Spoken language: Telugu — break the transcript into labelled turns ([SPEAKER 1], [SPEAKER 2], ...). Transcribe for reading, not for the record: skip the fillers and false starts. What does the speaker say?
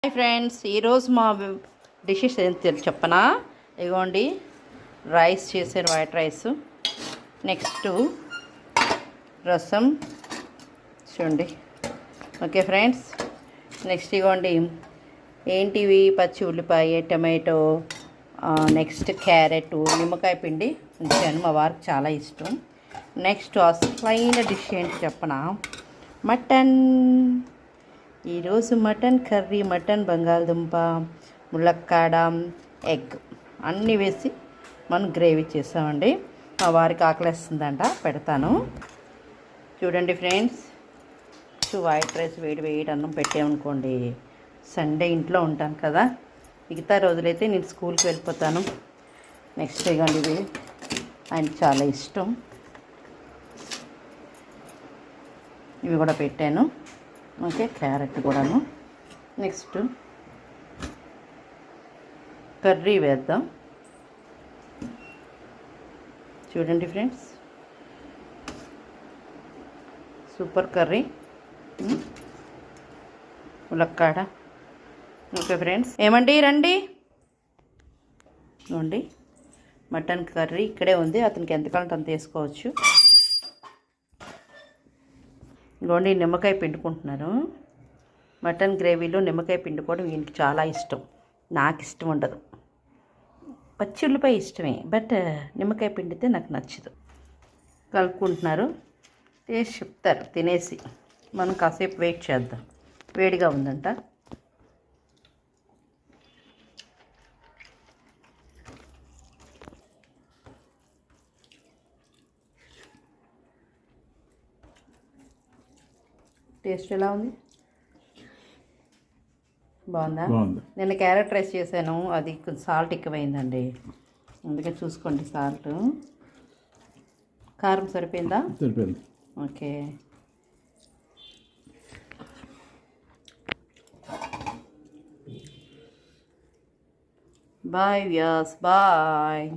[SPEAKER 1] హాయ్ ఫ్రెండ్స్, ఈరోజు మా డిషెస్ ఏం చెప్పనా. ఇదిగోండి, రైస్ చేశారు, వైట్ రైస్. నెక్స్ట్ రసం చూడండి. ఓకే ఫ్రెండ్స్, నెక్స్ట్ ఇదిగోండి ఏంటివి, పచ్చి ఉల్లిపాయ, టమాటో, నెక్స్ట్ క్యారెట్, నిమ్మకాయ పిండి ఉంచాను. మా వారికి చాలా ఇష్టం. నెక్స్ట్ అసలైన డిష్ ఏంటి చెప్పనా, మటన్. ఈరోజు మటన్ కర్రీ, మటన్, బంగాళదుంప, ములక్కాడ, ఎగ్ అన్నీ వేసి మనం గ్రేవీ చేసామండి. మా వారికి ఆకలిస్తుందంట, పెడతాను. చూడండి ఫ్రెండ్స్, వైట్ రైస్ వేడి వేడి అన్నం పెట్టామనుకోండి. సండే ఇంట్లో ఉంటాను కదా, మిగతా రోజులైతే నేను స్కూల్కి వెళ్ళిపోతాను. నెక్స్ట్ ఇవ్వండి, ఇవి ఆయనకి చాలా ఇష్టం. ఇవి కూడా పెట్టాను. ఓకే, క్యారెట్ కూడాను. నెక్స్ట్ కర్రీ వేద్దాం. చూడండి ఫ్రెండ్స్, సూపర్ కర్రీ, ములక్కాడ. ఓకే ఫ్రెండ్స్, ఏమండి రండి. చూడండి, మటన్ కర్రీ ఇక్కడే ఉంది, అతనికి ఎంత కావాలంటే అంత వేసుకోవచ్చు. ఇదిగోండి, నిమ్మకాయ పిండుకుంటున్నారు. మటన్ గ్రేవీలో నిమ్మకాయ పిండుకోవడం ఈయనకి చాలా ఇష్టం. నాకు ఇష్టం ఉండదు. పచ్చి ఉల్లిపాయ ఇష్టమే, బట్ నిమ్మకాయ పిండితే నాకు నచ్చదు. కలుపుకుంటున్నారు, టేస్ట్ చెప్తారు తినేసి. మనం కాసేపు వెయిట్ చేద్దాం, వేడిగా ఉందంట. టేస్ట్ ఎలా ఉంది? బాగుందా? నిన్న క్యారెట్ రైస్ చేశాను, అది కొంచెం సాల్ట్ ఎక్కువైందండి, అందుకే చూసుకోండి. సాల్ట్, కారం సరిపోయిందా? సరిపోయింది. Okay, bye Vyas, bye.